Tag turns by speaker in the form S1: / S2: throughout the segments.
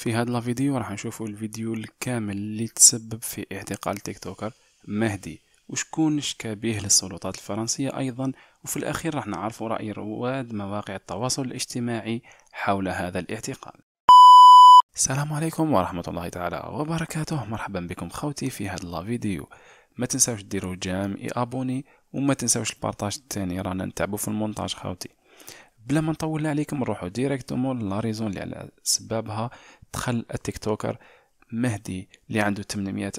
S1: في هذا الفيديو راح نشوفوا الفيديو الكامل اللي تسبب في اعتقال تيك توكر مهدي وشكون شكابيه للسلطات الفرنسية أيضا. وفي الأخير راح نعرفوا رأي رواد مواقع التواصل الاجتماعي حول هذا الاعتقال. السلام عليكم ورحمة الله تعالى وبركاته. مرحبا بكم خوتي في هذا الفيديو. ما تنساوش ديروا جام ابوني وما تنساوش البارطاج الثاني، رانا نتعبوا في المونتاج خوتي. بلا ما نطول عليكم نروحوا ديريكتومون لا ريزون اللي على سبابها دخل التيك توكر مهدي اللي عنده 800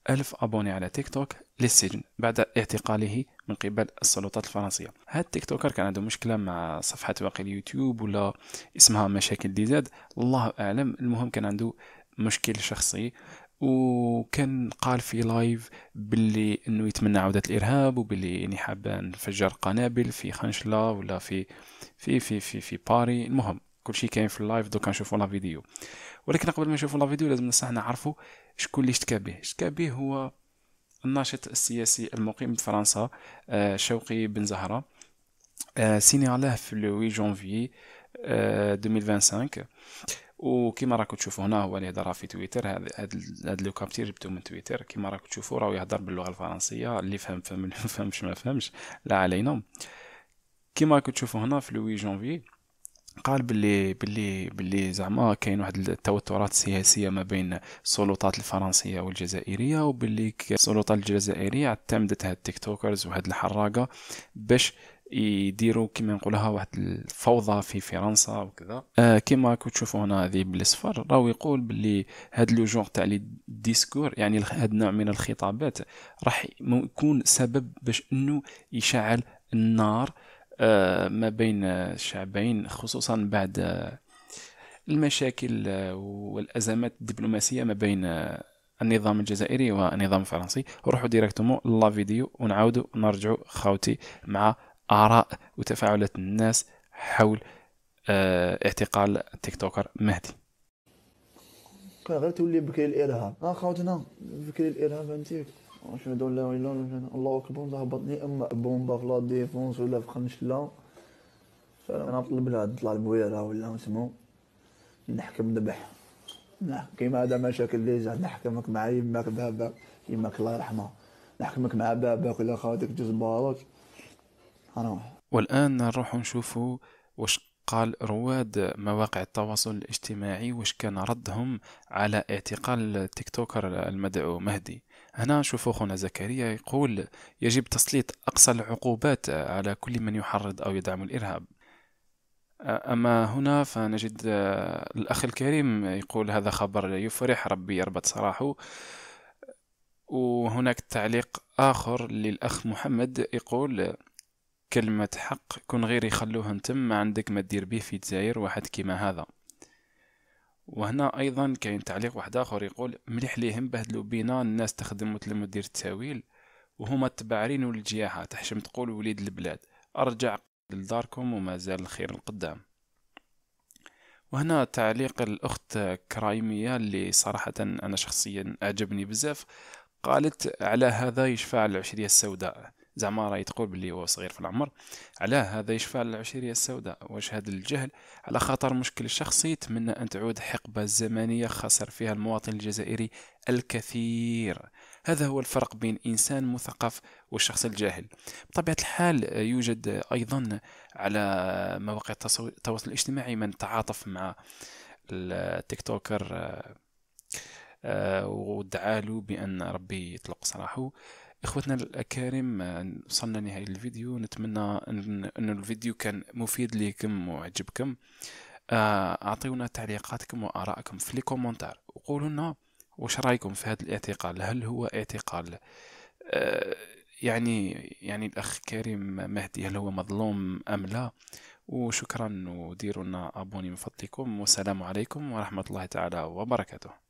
S1: ألف أبوني على تيك توك للسجن بعد اعتقاله من قبل السلطات الفرنسية. هذا التيك توكر كان عنده مشكلة مع صفحة باقي اليوتيوب ولا اسمها مشاكل دي زاد، الله أعلم. المهم كان عنده مشكل شخصي وكان قال في لايف باللي انه يتمنى عودة الارهاب وباللي اني حاب نفجر قنابل في خنشلة ولا في باري. المهم كل شيء كاين في اللايف. دوكا نشوفوا لا فيديو، ولكن قبل ما نشوفوا لا فيديو لازم نصح نعرفوا شكون اللي اشتكى به. اشتكى به هو الناشط السياسي المقيم بفرنسا شوقي بن زهرة. سيني في 8 جونفي 2025. وكما راكم تشوفوا هنا هو اللي يهضر في تويتر. هاد لو كابتير جبتو من تويتر. كما راكم تشوفوا راهو يهضر باللغه الفرنسيه، اللي فهم فهم اللي ما فهمش ما فهمش، لا علينا. كما راكم تشوفوا هنا في 8 جونفي قال باللي زعما كاين واحد التوترات سياسيه ما بين السلطات الفرنسيه والجزائريه، وباللي السلطات الجزائريه اعتمدت هاد التيك توكرز وهاد الحراقه باش يديروا كما نقولها واحد الفوضى في فرنسا وكذا. كما راكم تشوفوا هنا هذه بالاصفر راهو يقول باللي هاد لو جونغ تاع لي ديسكور، يعني هاد النوع من الخطابات راح يكون سبب باش انه يشعل النار ما بين الشعبين، خصوصا بعد المشاكل والأزمات الدبلوماسية ما بين النظام الجزائري والنظام الفرنسي. روحوا ديريكتومون لا فيديو ونعاودوا نرجعوا خاوتي مع آراء وتفاعلات الناس حول اعتقال التيك توكر مهدي.
S2: كان غير تولي بكري الارهاب خاوتنا بكري الارهاب انتيك اشهد ان لا اله الا الله الله اكبر. هبطني اما بومبا في لا ديفونس ولا في خنشله، فانا نطلب لها تطلع البويره ولا نسمو نحكم ذبح كيما هذا مشاكل اللي جات. نحكمك مع يماك باباك، يماك الله يرحمها، نحكمك مع باباك ولا خاوتك جزبارك هنروح.
S1: والآن نروح نشوفوا واش قال رواد مواقع التواصل الاجتماعي، واش كان ردهم على اعتقال التيك توكر المدعو مهدي. هنا نشوفوا خونا زكريا يقول يجب تسليط أقصى العقوبات على كل من يحرض أو يدعم الإرهاب. أما هنا فنجد الأخ الكريم يقول هذا خبر يفرح، ربي يربط سراحه. وهناك تعليق آخر للأخ محمد يقول كلمة حق كون غير يخلوه انتم ما عندك ما دير به في جزائر واحد كيما هذا. وهنا أيضا كاين تعليق واحد آخر يقول مليح ليهم بهدلوا بينا الناس تخدم مثل مدير التاويل وهما التبعرين والجياحة تحشم تقول وليد البلاد أرجع لداركم وما زال الخير القدام. وهنا تعليق الأخت كرايمية اللي صراحة أنا شخصيا أعجبني بزاف. قالت على هذا يشفع العشرية السوداء، زعما راهي تقول باللي هو صغير في العمر، على هذا يشفع العشرية السوداء واش هذا الجهل على خاطر مشكل شخصي. تمنى أن تعود حقبة زمنية خسر فيها المواطن الجزائري الكثير. هذا هو الفرق بين إنسان مثقف والشخص الجاهل. بطبيعة الحال يوجد أيضا على مواقع التواصل الاجتماعي من تعاطف مع التيك توكر ودعاله بأن ربي يطلق سراحه. إخوتنا الأكارم وصلنا لنهاية الفيديو. نتمنى أن الفيديو كان مفيد لكم وعجبكم. أعطيونا تعليقاتكم وآراءكم في الكومنتار وقولوا لنا وش رأيكم في هذا الاعتقال. هل هو اعتقال يعني الأخ كريم مهدي هل هو مظلوم أم لا؟ وشكرا وديروا لنا أبوني من فضلكم، والسلام عليكم ورحمة الله تعالى وبركاته.